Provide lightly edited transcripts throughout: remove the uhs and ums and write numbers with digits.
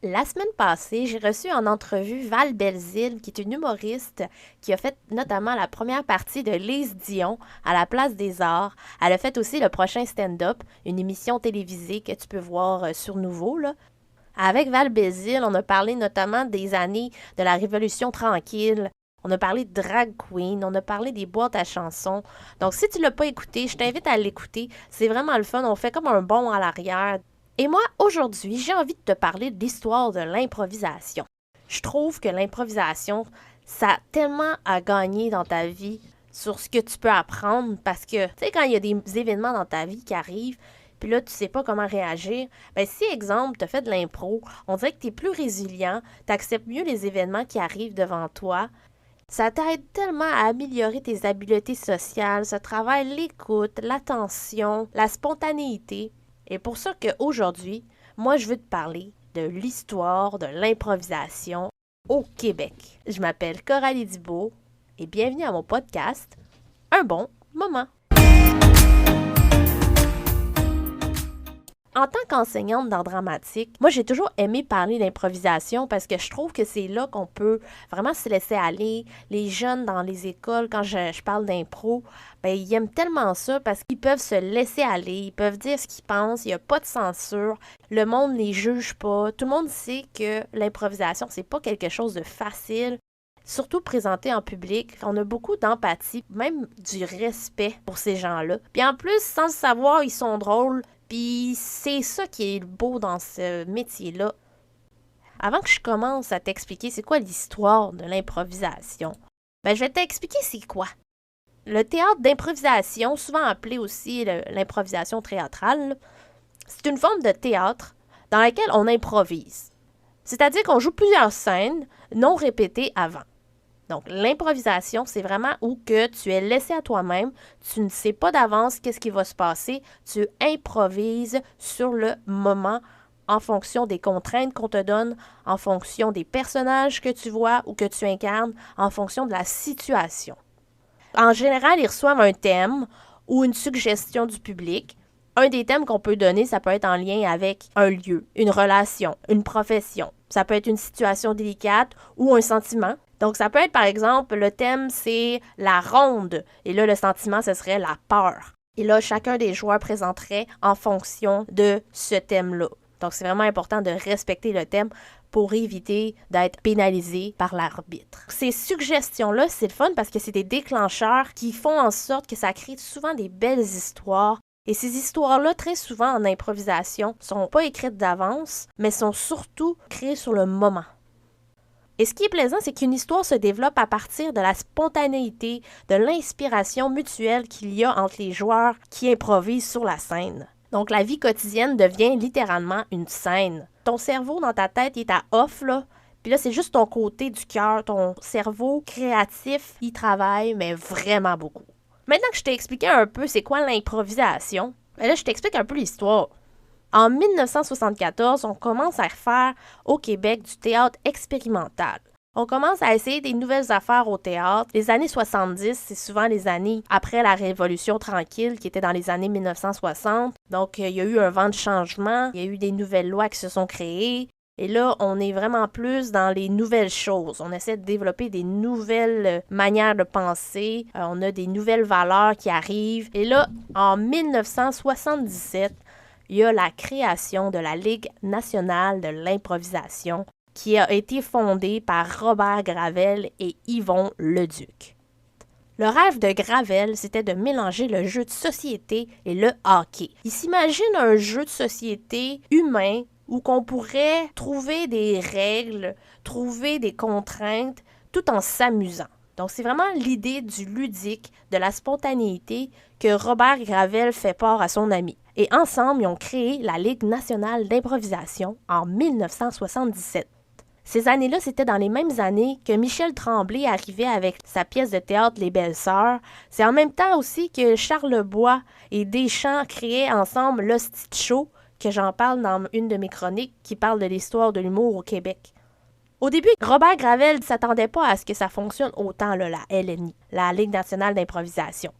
La semaine passée, j'ai reçu en entrevue Val Belzile, qui est une humoriste qui a fait notamment la première partie de Lise Dion à la Place des Arts. Elle a fait aussi le prochain stand-up, une émission télévisée que tu peux voir sur Nouveau, là. Avec Val Belzile, on a parlé notamment des années de la Révolution tranquille. On a parlé de drag queen, on a parlé des boîtes à chansons. Donc, si tu l'as pas écouté, je t'invite à l'écouter. C'est vraiment le fun. On fait comme un bond à l'arrière. Et moi, aujourd'hui, j'ai envie de te parler de l'histoire de l'improvisation. Je trouve que l'improvisation, ça a tellement à gagner dans ta vie sur ce que tu peux apprendre parce que, tu sais, quand il y a des événements dans ta vie qui arrivent, puis là, tu sais pas comment réagir, ben si, exemple, tu as fait de l'impro, on dirait que tu es plus résilient, tu acceptes mieux les événements qui arrivent devant toi. Ça t'aide tellement à améliorer tes habiletés sociales, ce travail, l'écoute, l'attention, la spontanéité. Et pour ça qu'aujourd'hui, moi, je veux te parler de l'histoire de l'improvisation au Québec. Je m'appelle Coralie Dubois et bienvenue à mon podcast Un bon moment. En tant qu'enseignante d'art dramatique, moi, j'ai toujours aimé parler d'improvisation parce que je trouve que c'est là qu'on peut vraiment se laisser aller. Les jeunes dans les écoles, quand je parle d'impro, ben, ils aiment tellement ça parce qu'ils peuvent se laisser aller, ils peuvent dire ce qu'ils pensent, il n'y a pas de censure, le monde ne les juge pas. Tout le monde sait que l'improvisation, c'est pas quelque chose de facile. Surtout présenté en public, on a beaucoup d'empathie, même du respect pour ces gens-là. Puis en plus, sans le savoir, ils sont drôles. Puis c'est ça qui est beau dans ce métier-là. Avant que je commence à t'expliquer c'est quoi l'histoire de l'improvisation, ben je vais t'expliquer c'est quoi. Le théâtre d'improvisation, souvent appelé aussi l'improvisation théâtrale, c'est une forme de théâtre dans laquelle on improvise. C'est-à-dire qu'on joue plusieurs scènes non répétées avant. Donc, l'improvisation, c'est vraiment où que tu es laissé à toi-même, tu ne sais pas d'avance qu'est-ce qui va se passer, tu improvises sur le moment en fonction des contraintes qu'on te donne, en fonction des personnages que tu vois ou que tu incarnes, en fonction de la situation. En général, ils reçoivent un thème ou une suggestion du public. Un des thèmes qu'on peut donner, ça peut être en lien avec un lieu, une relation, une profession. Ça peut être une situation délicate ou un sentiment. Donc, ça peut être, par exemple, le thème, c'est la ronde. Et là, le sentiment, ce serait la peur. Et là, chacun des joueurs présenterait en fonction de ce thème-là. Donc, c'est vraiment important de respecter le thème pour éviter d'être pénalisé par l'arbitre. Ces suggestions-là, c'est le fun parce que c'est des déclencheurs qui font en sorte que ça crée souvent des belles histoires. Et ces histoires-là, très souvent en improvisation, sont pas écrites d'avance, mais sont surtout créées sur le moment. Et ce qui est plaisant, c'est qu'une histoire se développe à partir de la spontanéité, de l'inspiration mutuelle qu'il y a entre les joueurs qui improvisent sur la scène. Donc, la vie quotidienne devient littéralement une scène. Ton cerveau dans ta tête est à off, là. Puis là, c'est juste ton côté du cœur, ton cerveau créatif, il travaille, mais vraiment beaucoup. Maintenant que je t'ai expliqué un peu c'est quoi l'improvisation, ben là, je t'explique un peu l'histoire. En 1974, on commence à faire au Québec du théâtre expérimental. On commence à essayer des nouvelles affaires au théâtre. Les années 70, c'est souvent les années après la Révolution tranquille, qui était dans les années 1960. Donc, il y a eu un vent de changement, il y a eu des nouvelles lois qui se sont créées. Et là, on est vraiment plus dans les nouvelles choses. On essaie de développer des nouvelles manières de penser. On a des nouvelles valeurs qui arrivent. Et là, en 1977, il y a la création de la Ligue nationale de l'improvisation qui a été fondée par Robert Gravel et Yvon Leduc. Le rêve de Gravel, c'était de mélanger le jeu de société et le hockey. Il s'imagine un jeu de société humain où qu'on pourrait trouver des règles, trouver des contraintes, tout en s'amusant. Donc, c'est vraiment l'idée du ludique, de la spontanéité que Robert Gravel fait part à son ami. Et ensemble, ils ont créé la Ligue nationale d'improvisation en 1977. Ces années-là, c'était dans les mêmes années que Michel Tremblay arrivait avec sa pièce de théâtre Les Belles-Sœurs. C'est en même temps aussi que Charles Bois et Deschamps créaient ensemble l'Hostie de Show, que j'en parle dans une de mes chroniques qui parle de l'histoire de l'humour au Québec. Au début, Robert Gravel ne s'attendait pas à ce que ça fonctionne autant, là, la LNI, la Ligue nationale d'improvisation.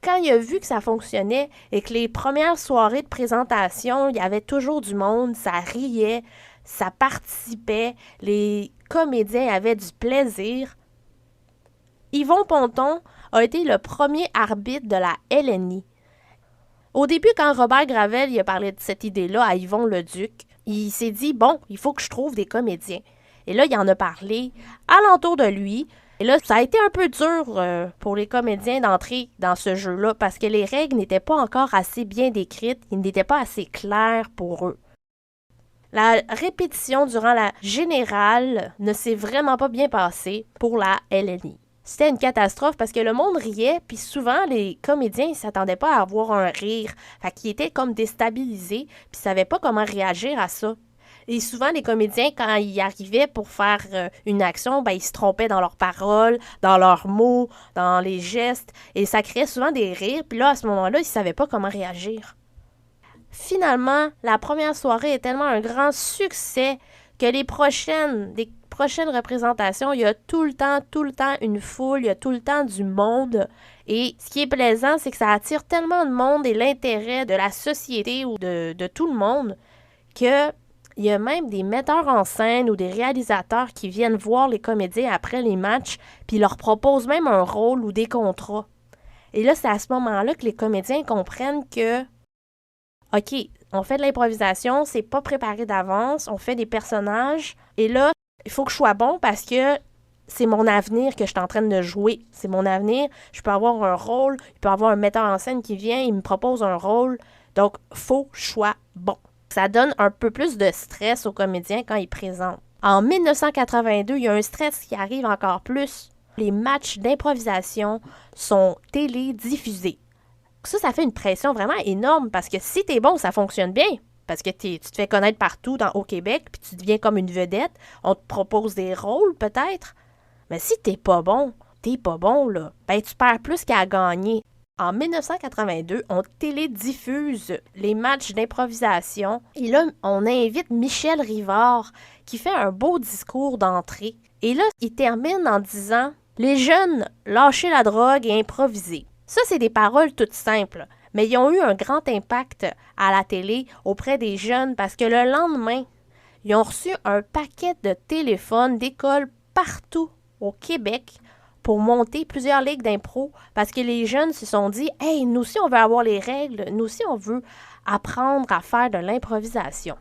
Quand il a vu que ça fonctionnait et que les premières soirées de présentation, il y avait toujours du monde, ça riait, ça participait, les comédiens avaient du plaisir. Yvon Ponton a été le premier arbitre de la LNI. Au début, quand Robert Gravel il a parlé de cette idée-là à Yvon Leduc, il s'est dit, bon, il faut que je trouve des comédiens. Et là, il en a parlé alentour de lui. Et là, ça a été un peu dur pour les comédiens d'entrer dans ce jeu-là parce que les règles n'étaient pas encore assez bien décrites, ils n'étaient pas assez claires pour eux. La répétition durant la générale ne s'est vraiment pas bien passée pour la LNI. C'était une catastrophe parce que le monde riait, puis souvent, les comédiens ne s'attendaient pas à avoir un rire. Fait qu'ils étaient comme déstabilisés, puis ne savaient pas comment réagir à ça. Et souvent, les comédiens, quand ils arrivaient pour faire une action, ben, ils se trompaient dans leurs paroles, dans leurs mots, dans les gestes, et ça créait souvent des rires, puis là, à ce moment-là, ils ne savaient pas comment réagir. Finalement, la première soirée est tellement un grand succès que les prochaines représentations, il y a tout le temps une foule, il y a tout le temps du monde. Et ce qui est plaisant, c'est que ça attire tellement de monde et l'intérêt de la société ou de tout le monde qu'il y a même des metteurs en scène ou des réalisateurs qui viennent voir les comédiens après les matchs puis leur proposent même un rôle ou des contrats. Et là, c'est à ce moment-là que les comédiens comprennent que OK, on fait de l'improvisation, c'est pas préparé d'avance, on fait des personnages, et là, il faut que je sois bon parce que c'est mon avenir que je suis en train de jouer. C'est mon avenir, je peux avoir un rôle, il peut y avoir un metteur en scène qui vient, il me propose un rôle, donc faut que je sois bon. Ça donne un peu plus de stress aux comédiens quand ils présentent. En 1982, il y a un stress qui arrive encore plus. Les matchs d'improvisation sont télédiffusés. Ça fait une pression vraiment énorme parce que si t'es bon, ça fonctionne bien. Parce que tu te fais connaître partout au Québec, puis tu deviens comme une vedette. On te propose des rôles, peut-être. Mais si t'es pas bon, là. Ben, tu perds plus qu'à gagner. En 1982, on télédiffuse les matchs d'improvisation. Et là, on invite Michel Rivard, qui fait un beau discours d'entrée. Et là, il termine en disant « Les jeunes, lâchez la drogue et improvisez. » Ça, c'est des paroles toutes simples, mais ils ont eu un grand impact à la télé auprès des jeunes parce que le lendemain, ils ont reçu un paquet de téléphones d'écoles partout au Québec pour monter plusieurs ligues d'impro parce que les jeunes se sont dit « Hey, nous aussi, on veut avoir les règles, nous aussi, on veut apprendre à faire de l'improvisation. »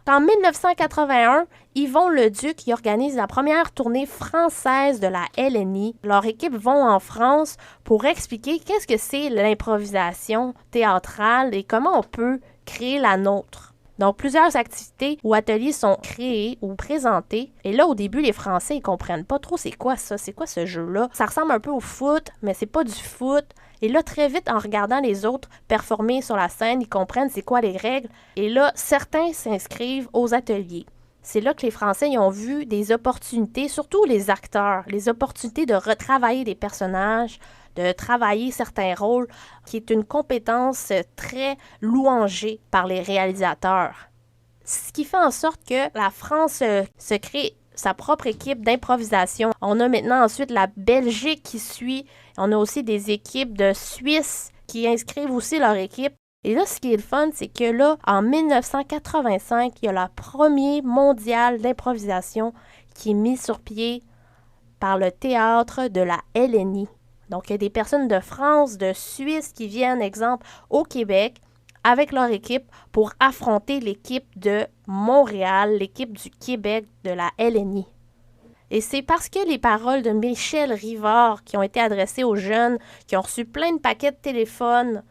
En 1981, Yvon Leduc organise la première tournée française de la LNI. Leur équipe vont en France pour expliquer qu'est-ce que c'est l'improvisation théâtrale et comment on peut créer la nôtre. Donc, plusieurs activités ou ateliers sont créés ou présentés. Et là, au début, les Français, ils comprennent pas trop c'est quoi ça, c'est quoi ce jeu-là. Ça ressemble un peu au foot, mais c'est pas du foot. Et là, très vite, en regardant les autres performer sur la scène, ils comprennent c'est quoi les règles. Et là, certains s'inscrivent aux ateliers. C'est là que les Français ils ont vu des opportunités, surtout les acteurs, les opportunités de retravailler des personnages, de travailler certains rôles, qui est une compétence très louangée par les réalisateurs. Ce qui fait en sorte que la France se crée sa propre équipe d'improvisation. On a maintenant ensuite la Belgique qui suit. On a aussi des équipes de Suisse qui inscrivent aussi leur équipe. Et là, ce qui est le fun, c'est que là, en 1985, il y a le premier mondial d'improvisation qui est mis sur pied par le théâtre de la LNI. Donc, il y a des personnes de France, de Suisse qui viennent, exemple, au Québec avec leur équipe pour affronter l'équipe de Montréal, l'équipe du Québec de la LNI. Et c'est parce que les paroles de Michel Rivard qui ont été adressées aux jeunes, qui ont reçu plein de paquets de téléphones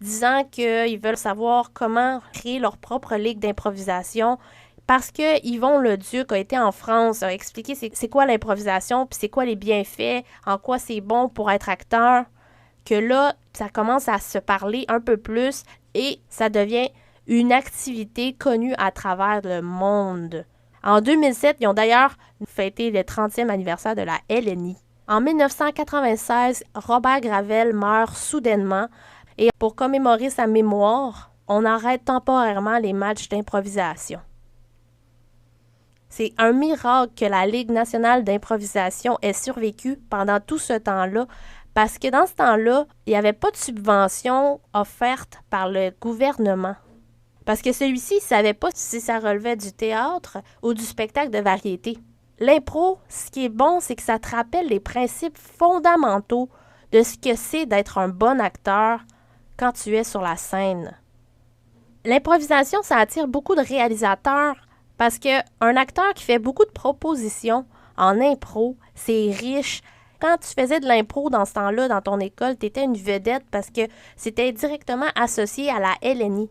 disant qu'ils veulent savoir comment créer leur propre ligue d'improvisation, parce que Yvon Leduc a été en France, a expliqué c'est quoi l'improvisation, puis c'est quoi les bienfaits, en quoi c'est bon pour être acteur, que là, ça commence à se parler un peu plus et ça devient une activité connue à travers le monde. En 2007, ils ont d'ailleurs fêté le 30e anniversaire de la LNI. En 1996, Robert Gravel meurt soudainement et pour commémorer sa mémoire, on arrête temporairement les matchs d'improvisation. C'est un miracle que la Ligue nationale d'improvisation ait survécu pendant tout ce temps-là parce que dans ce temps-là, il n'y avait pas de subvention offerte par le gouvernement. Parce que celui-ci ne savait pas si ça relevait du théâtre ou du spectacle de variété. L'impro, ce qui est bon, c'est que ça te rappelle les principes fondamentaux de ce que c'est d'être un bon acteur quand tu es sur la scène. L'improvisation, ça attire beaucoup de réalisateurs parce qu'un acteur qui fait beaucoup de propositions en impro, c'est riche. Quand tu faisais de l'impro dans ce temps-là, dans ton école, tu étais une vedette parce que c'était directement associé à la LNI.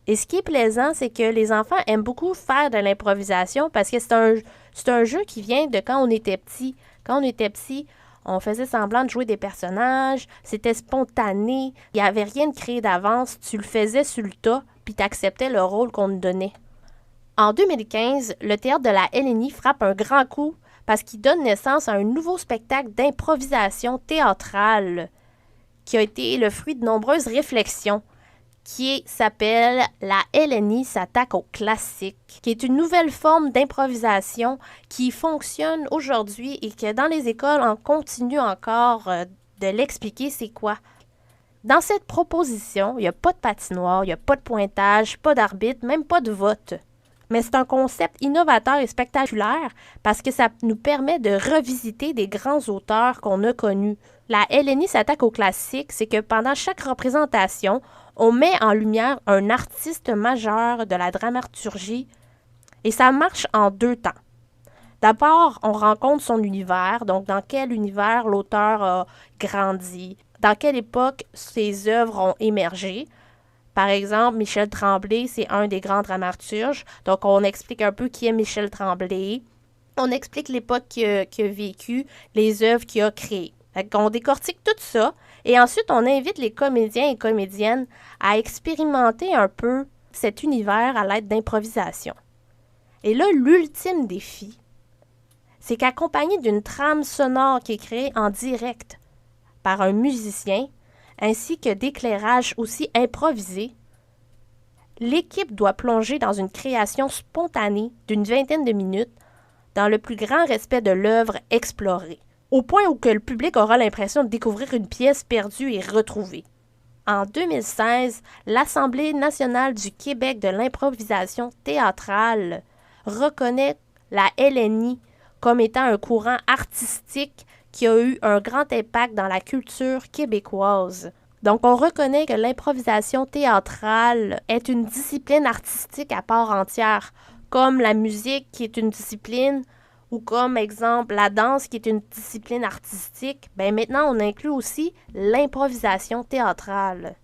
Et ce qui est plaisant, c'est que les enfants aiment beaucoup faire de l'improvisation parce que c'est un jeu qui vient de quand on était petit. Quand on était petit, on faisait semblant de jouer des personnages, c'était spontané, il n'y avait rien de créé d'avance, tu le faisais sur le tas, puis tu acceptais le rôle qu'on te donnait. En 2015, le théâtre de la LNI frappe un grand coup parce qu'il donne naissance à un nouveau spectacle d'improvisation théâtrale qui a été le fruit de nombreuses réflexions, qui s'appelle La LNI s'attaque au classique, qui est une nouvelle forme d'improvisation qui fonctionne aujourd'hui et que dans les écoles, on continue encore de l'expliquer c'est quoi. Dans cette proposition, il n'y a pas de patinoire, il n'y a pas de pointage, pas d'arbitre, même pas de vote. Mais c'est un concept innovateur et spectaculaire parce que ça nous permet de revisiter des grands auteurs qu'on a connus. La LNI s'attaque au classique, c'est que pendant chaque représentation, on met en lumière un artiste majeur de la dramaturgie et ça marche en 2 temps. D'abord, on rencontre son univers, donc dans quel univers l'auteur a grandi, dans quelle époque ses œuvres ont émergé. Par exemple, Michel Tremblay, c'est un des grands dramaturges, donc on explique un peu qui est Michel Tremblay. On explique l'époque qu'il a vécu, les œuvres qu'il a créées. On décortique tout ça et ensuite on invite les comédiens et comédiennes à expérimenter un peu cet univers à l'aide d'improvisation. Et là, l'ultime défi, c'est qu'accompagné d'une trame sonore qui est créée en direct par un musicien, ainsi que d'éclairage aussi improvisé, l'équipe doit plonger dans une création spontanée d'une 20aine de minutes dans le plus grand respect de l'œuvre explorée, au point où que le public aura l'impression de découvrir une pièce perdue et retrouvée. En 2016, l'Assemblée nationale du Québec de l'improvisation théâtrale reconnaît la LNI comme étant un courant artistique qui a eu un grand impact dans la culture québécoise. Donc, on reconnaît que l'improvisation théâtrale est une discipline artistique à part entière, comme la musique qui est une discipline, ou comme, exemple, la danse qui est une discipline artistique. Bien, maintenant, on inclut aussi l'improvisation théâtrale.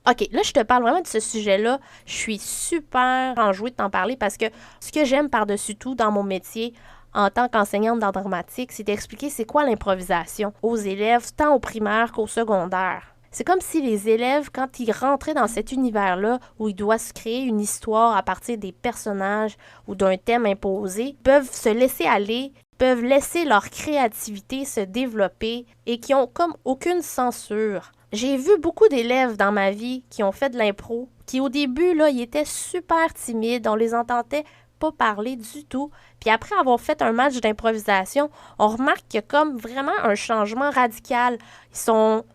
OK, là, je te parle vraiment de ce sujet-là. Je suis super enjouée de t'en parler parce que ce que j'aime par-dessus tout dans mon métier, en tant qu'enseignante d'art dramatique, c'est d'expliquer c'est quoi l'improvisation aux élèves, tant au primaire qu'au secondaire. C'est comme si les élèves, quand ils rentraient dans cet univers-là, où ils doivent se créer une histoire à partir des personnages ou d'un thème imposé, peuvent se laisser aller, peuvent laisser leur créativité se développer et qui ont comme aucune censure. J'ai vu beaucoup d'élèves dans ma vie qui ont fait de l'impro, qui au début, là, ils étaient super timides, on les entendait pas parler du tout. Puis après avoir fait un match d'improvisation, on remarque qu'il y a comme vraiment un changement radical. Ils sont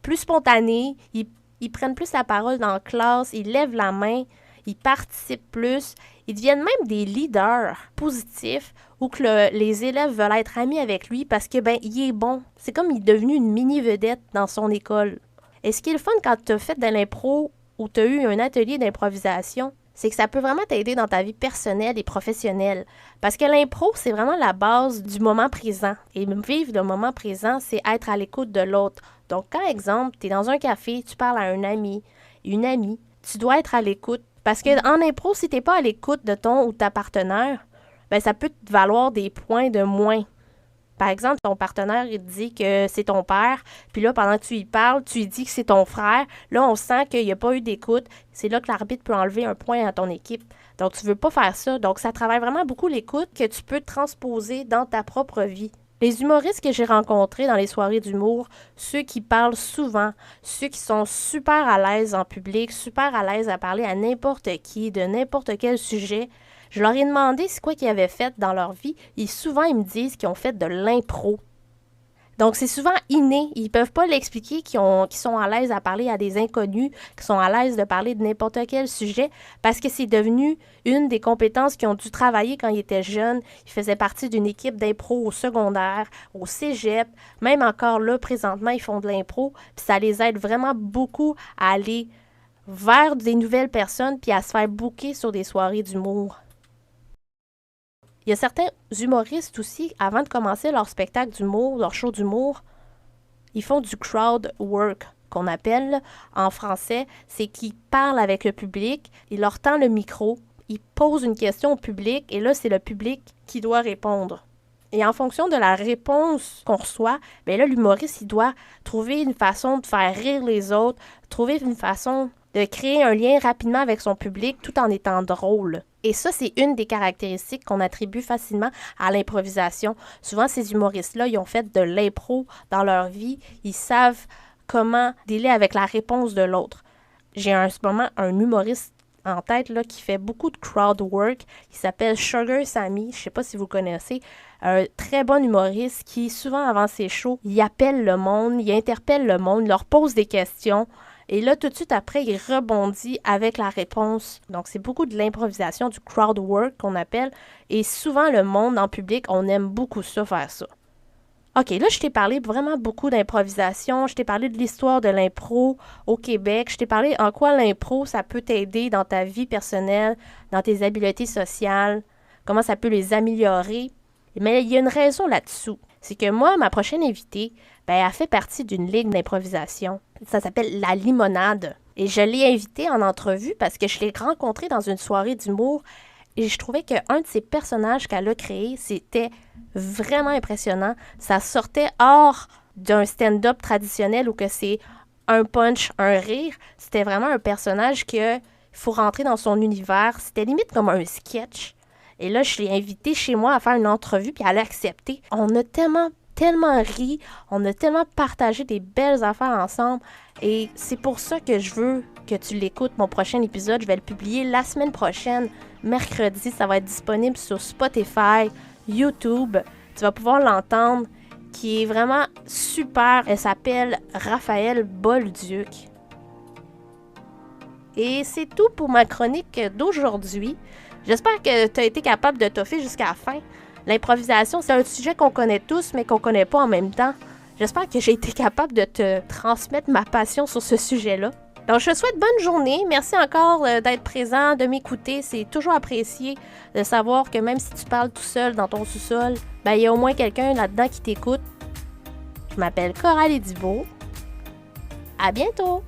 plus spontanés, ils prennent plus la parole dans la classe, ils lèvent la main, ils participent plus, ils deviennent même des leaders positifs ou que les élèves veulent être amis avec lui parce que ben il est bon. C'est comme il est devenu une mini-vedette dans son école. Et ce qui est le fun quand tu as fait de l'impro ou tu as eu un atelier d'improvisation, c'est que ça peut vraiment t'aider dans ta vie personnelle et professionnelle. Parce que l'impro, c'est vraiment la base du moment présent. Et vivre le moment présent, c'est être à l'écoute de l'autre. Donc, par exemple, tu es dans un café, tu parles à un ami, une amie, tu dois être à l'écoute. Parce qu'en impro, si tu n'es pas à l'écoute de ton ou ta partenaire, ben ça peut te valoir des points de moins. Par exemple, ton partenaire, il te dit que c'est ton père, puis là, pendant que tu y parles, tu lui dis que c'est ton frère. Là, on sent qu'il n'y a pas eu d'écoute. C'est là que l'arbitre peut enlever un point à ton équipe. Donc, tu ne veux pas faire ça. Donc, ça travaille vraiment beaucoup l'écoute que tu peux transposer dans ta propre vie. Les humoristes que j'ai rencontrés dans les soirées d'humour, ceux qui parlent souvent, ceux qui sont super à l'aise en public, super à l'aise à parler à n'importe qui, de n'importe quel sujet, je leur ai demandé c'est quoi qu'ils avaient fait dans leur vie et souvent ils me disent qu'ils ont fait de l'impro. Donc, c'est souvent inné. Ils peuvent pas l'expliquer qu'ils sont à l'aise à parler à des inconnus, qu'ils sont à l'aise de parler de n'importe quel sujet, parce que c'est devenu une des compétences qu'ils ont dû travailler quand ils étaient jeunes. Ils faisaient partie d'une équipe d'impro au secondaire, au cégep. Même encore là, présentement, ils font de l'impro. Puis ça les aide vraiment beaucoup à aller vers des nouvelles personnes puis à se faire booker sur des soirées d'humour. Il y a certains humoristes aussi, avant de commencer leur spectacle d'humour, leur show d'humour, ils font du crowd work, qu'on appelle en français. C'est qu'ils parlent avec le public, ils leur tendent le micro, ils posent une question au public et là, c'est le public qui doit répondre. Et en fonction de la réponse qu'on reçoit, bien là, l'humoriste, il doit trouver une façon de faire rire les autres, trouver une façon de créer un lien rapidement avec son public tout en étant drôle. Et ça, c'est une des caractéristiques qu'on attribue facilement à l'improvisation. Souvent, ces humoristes-là, ils ont fait de l'impro dans leur vie. Ils savent comment dealer avec la réponse de l'autre. J'ai en ce moment un humoriste en tête là, qui fait beaucoup de crowd work. Il s'appelle Sugar Sammy. Je ne sais pas si vous le connaissez. Un très bon humoriste qui, souvent avant ses shows, il appelle le monde, il interpelle le monde, il leur pose des questions. Et là, tout de suite après, il rebondit avec la réponse. Donc, c'est beaucoup de l'improvisation, du crowd work qu'on appelle. Et souvent, le monde en public, on aime beaucoup ça, faire ça. OK, là, je t'ai parlé vraiment beaucoup d'improvisation. Je t'ai parlé de l'histoire de l'impro au Québec. Je t'ai parlé en quoi l'impro, ça peut t'aider dans ta vie personnelle, dans tes habiletés sociales, comment ça peut les améliorer. Mais il y a une raison là-dessous. C'est que moi, ma prochaine invitée, elle fait partie d'une ligue d'improvisation. Ça s'appelle La Limonade. Et je l'ai invitée en entrevue parce que je l'ai rencontrée dans une soirée d'humour et je trouvais qu'un de ces personnages qu'elle a créé, c'était vraiment impressionnant. Ça sortait hors d'un stand-up traditionnel où que c'est un punch, un rire. C'était vraiment un personnage qu'il faut rentrer dans son univers. C'était limite comme un sketch. Et là, je l'ai invitée chez moi à faire une entrevue, puis elle a accepté. On a tellement ri, on a tellement partagé des belles affaires ensemble. Et c'est pour ça que je veux que tu l'écoutes, mon prochain épisode. Je vais le publier la semaine prochaine, mercredi. Ça va être disponible sur Spotify, YouTube. Tu vas pouvoir l'entendre, qui est vraiment super. Elle s'appelle Raphaël Bolduc. Et c'est tout pour ma chronique d'aujourd'hui. J'espère que tu as été capable de toffer jusqu'à la fin. L'improvisation, c'est un sujet qu'on connaît tous, mais qu'on connaît pas en même temps. J'espère que j'ai été capable de te transmettre ma passion sur ce sujet-là. Donc, je te souhaite bonne journée. Merci encore d'être présent, de m'écouter. C'est toujours apprécié de savoir que même si tu parles tout seul dans ton sous-sol, il y a au moins quelqu'un là-dedans qui t'écoute. Je m'appelle Coralie Dubo. À bientôt!